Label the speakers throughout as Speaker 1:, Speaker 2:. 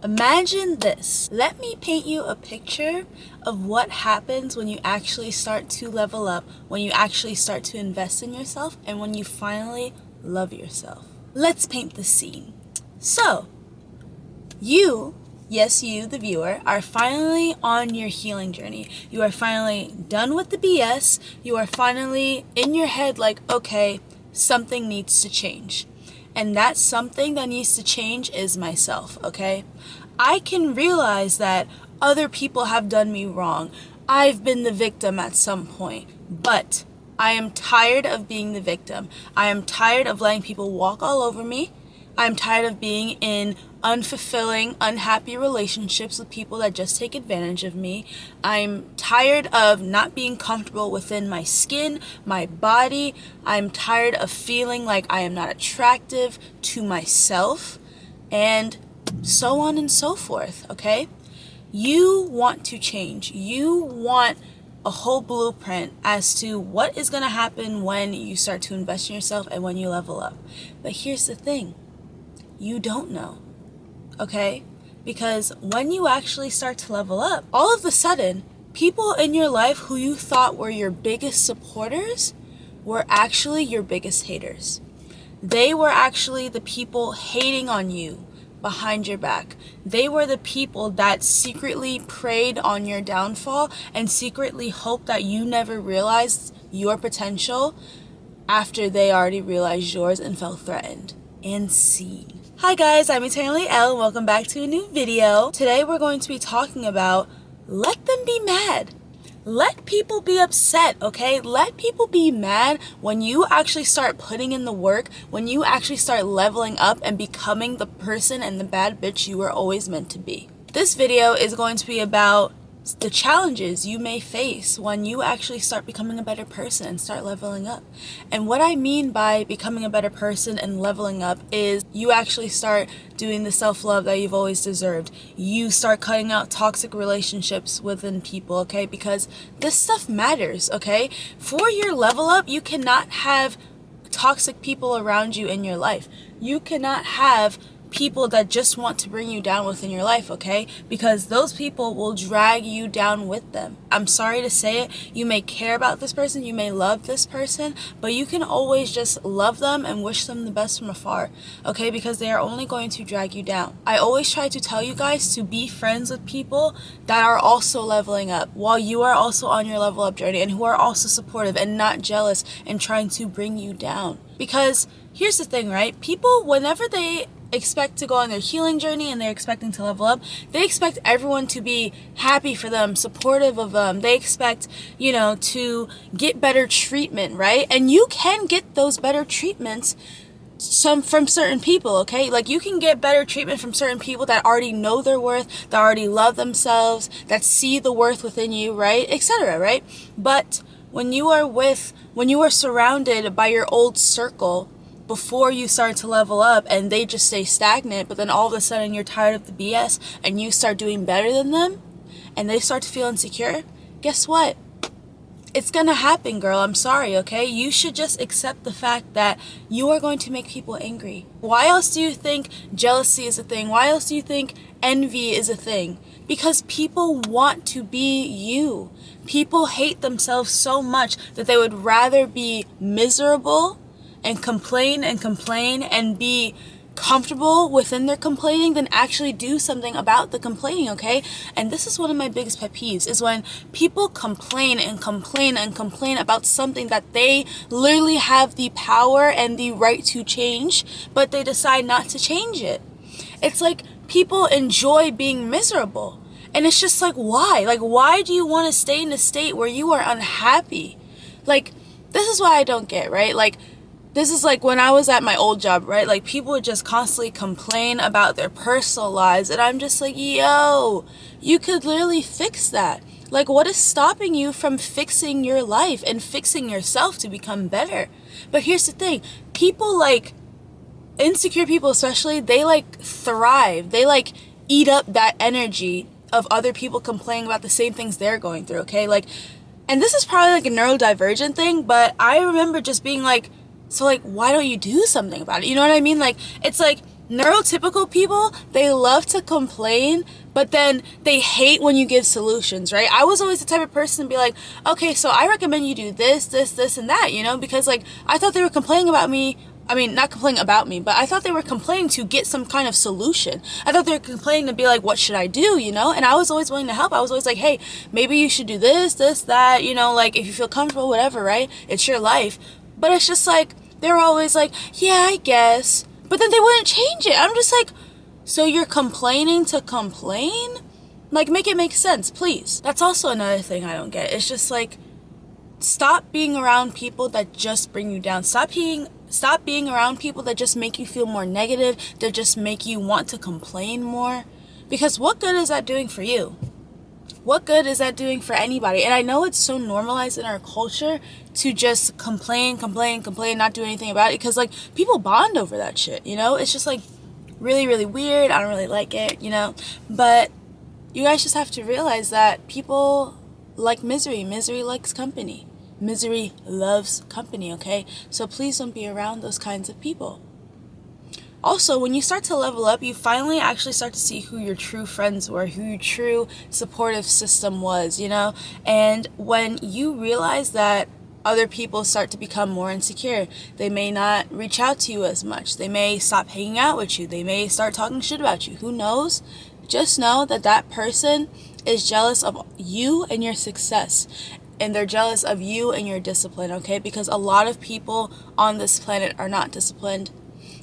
Speaker 1: Imagine this. Let me paint you a picture of what happens when you actually start to level up, when you actually start to invest in yourself, and when you finally love yourself. Let's paint the scene. So, you, yes, you, the viewer, are finally on your healing journey. You are finally done with the BS. You are finally in your head like, okay, something needs to change. And that something that needs to change is myself, okay? I can realize that other people have done me wrong. I've been the victim at some point, but I am tired of being the victim. I am tired of letting people walk all over me. I'm tired of being in unfulfilling, unhappy relationships with people that just take advantage of me. I'm tired of not being comfortable within my skin, my body. I'm tired of feeling like I am not attractive to myself, and so on and so forth, okay? You want to change. You want a whole blueprint as to what is going to happen when you start to invest in yourself and when you level up. But here's the thing. You don't know, okay? Because when you actually start to level up, all of a sudden, people in your life who you thought were your biggest supporters were actually your biggest haters. They were actually the people hating on you behind your back. They were the people that secretly preyed on your downfall and secretly hoped that you never realized your potential after they already realized yours and felt threatened and seen. Hi guys, I'm Eternally Elle and welcome back to a new video. Today we're going to be talking about let them be mad. Let people be upset, okay? Let people be mad when you actually start putting in the work, when you actually start leveling up and becoming the person and the bad bitch you were always meant to be. This video is going to be about the challenges you may face when you actually start becoming a better person and start leveling up. And what I mean by becoming a better person and leveling up is you actually start doing the self-love that you've always deserved. You start cutting out toxic relationships within people, okay? Because this stuff matters, okay? For your level up, you cannot have toxic people around you in your life. You cannot have people that just want to bring you down within your life, okay? Because those people will drag you down with them. I'm sorry to say it, you may care about this person, you may love this person, but you can always just love them and wish them the best from afar, okay? Because they are only going to drag you down. I always try to tell you guys to be friends with people that are also leveling up while you are also on your level up journey, and who are also supportive and not jealous and trying to bring you down. Because here's the thing, right? People, whenever they expect to go on their healing journey and they're expecting to level up, they expect everyone to be happy for them, supportive of them. They expect, to get better treatment, right? And you can get those better treatments from certain people, okay? Like, you can get better treatment from certain people that already know their worth, that already love themselves, that see the worth within you, right? Etc., right? But when you are surrounded by your old circle before you start to level up and they just stay stagnant, but then all of a sudden you're tired of the BS and you start doing better than them and they start to feel insecure, guess what? It's gonna happen, girl. I'm sorry, okay? You should just accept the fact that you are going to make people angry. Why else do you think jealousy is a thing? Why else do you think envy is a thing? Because people want to be you. People hate themselves so much that they would rather be miserable and complain and be comfortable within their complaining than actually do something about the complaining, okay? And this is one of my biggest pet peeves, is when people complain about something that they literally have the power and the right to change, but they decide not to change it. It's like people enjoy being miserable. And it's just like, why? Like, why do you want to stay in a state where you are unhappy? Like, this is what I don't get, right? Like, this is like when I was at my old job, right? Like, people would just constantly complain about their personal lives. And I'm just like, yo, you could literally fix that. Like, what is stopping you from fixing your life and fixing yourself to become better? But here's the thing. People, like, insecure people especially, they, like, thrive. They, like, eat up that energy of other people complaining about the same things they're going through, okay? Like, and this is probably, like, a neurodivergent thing, but I remember just being like, so, like, why don't you do something about it? You know what I mean? Like, it's like Neurotypical people, they love to complain, but then they hate when you give solutions, right? I was always the type of person to be like, okay, so I recommend you do this, this, this, and that, you know, because like I thought they were complaining about me. I mean, not complaining about me, but I thought they were complaining to get some kind of solution. I thought they were complaining to be like, what should I do, you know? And I was always willing to help. I was always like, hey, maybe you should do this, this, that, you know, like if you feel comfortable, whatever, right? It's your life. But it's just like, they were always like, yeah, I guess. But then they wouldn't change it. I'm just like, so you're complaining to complain? Like, make it make sense, please. That's also another thing I don't get. It's just like, stop being around people that just bring you down. Stop being around people that just make you feel more negative, that just make you want to complain more. Because what good is that doing for you? What good is that doing for anybody? And I know it's so normalized in our culture to just complain, not do anything about it. Because, like, people bond over that shit, you know? It's just, like, really, really weird. I don't really like it, you know? But you guys just have to realize that people like misery. Misery likes company. Misery loves company, okay? So please don't be around those kinds of people. Also, when you start to level up, you finally actually start to see who your true friends were, who your true supportive system was, you know? And when you realize that other people start to become more insecure, they may not reach out to you as much. They may stop hanging out with you. They may start talking shit about you. Who knows? Just know that that person is jealous of you and your success. And they're jealous of you and your discipline, okay? Because a lot of people on this planet are not disciplined.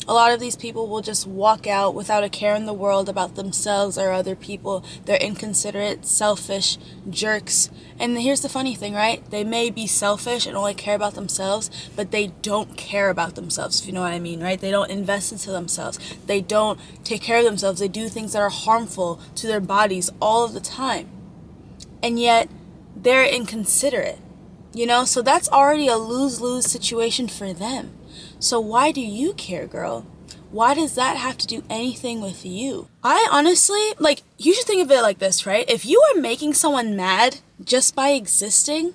Speaker 1: A lot of these people will just walk out without a care in the world about themselves or other people. They're inconsiderate, selfish jerks. And here's the funny thing, right? They may be selfish and only care about themselves, but they don't care about themselves, if you know what I mean, right? They don't invest into themselves. They don't take care of themselves. They do things that are harmful to their bodies all of the time. And yet, they're inconsiderate, you know? So that's already a lose-lose situation for them. So why do you care, girl? Why does that have to do anything with you? I honestly, like, you should think of it like this, right? If you are making someone mad just by existing,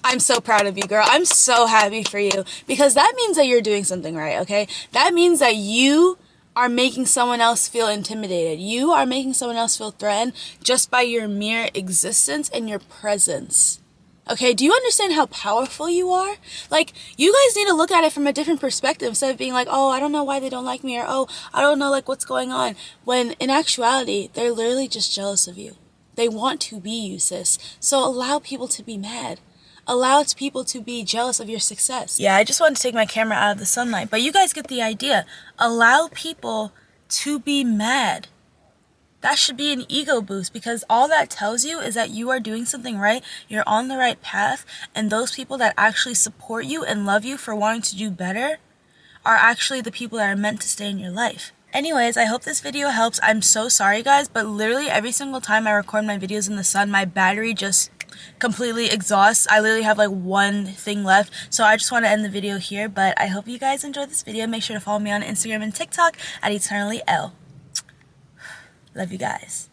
Speaker 1: I'm so proud of you, girl. I'm so happy for you, because that means that you're doing something right, okay? That means that you are making someone else feel intimidated. You are making someone else feel threatened just by your mere existence and your presence. Okay, do you understand how powerful you are? Like, you guys need to look at it from a different perspective instead of being like, oh, I don't know why they don't like me, or oh, I don't know, like, what's going on. When in actuality, they're literally just jealous of you. They want to be you, sis. So allow people to be mad. Allow people to be jealous of your success. Yeah, I just wanted to take my camera out of the sunlight, but you guys get the idea. Allow people to be mad. That should be an ego boost, because all that tells you is that you are doing something right, you're on the right path, and those people that actually support you and love you for wanting to do better are actually the people that are meant to stay in your life. Anyways, I hope this video helps. I'm so sorry, guys, but literally every single time I record my videos in the sun, my battery just completely exhausts. I literally have like one thing left, so I just want to end the video here, but I hope you guys enjoyed this video. Make sure to follow me on Instagram and TikTok at EternallyL. Love you guys.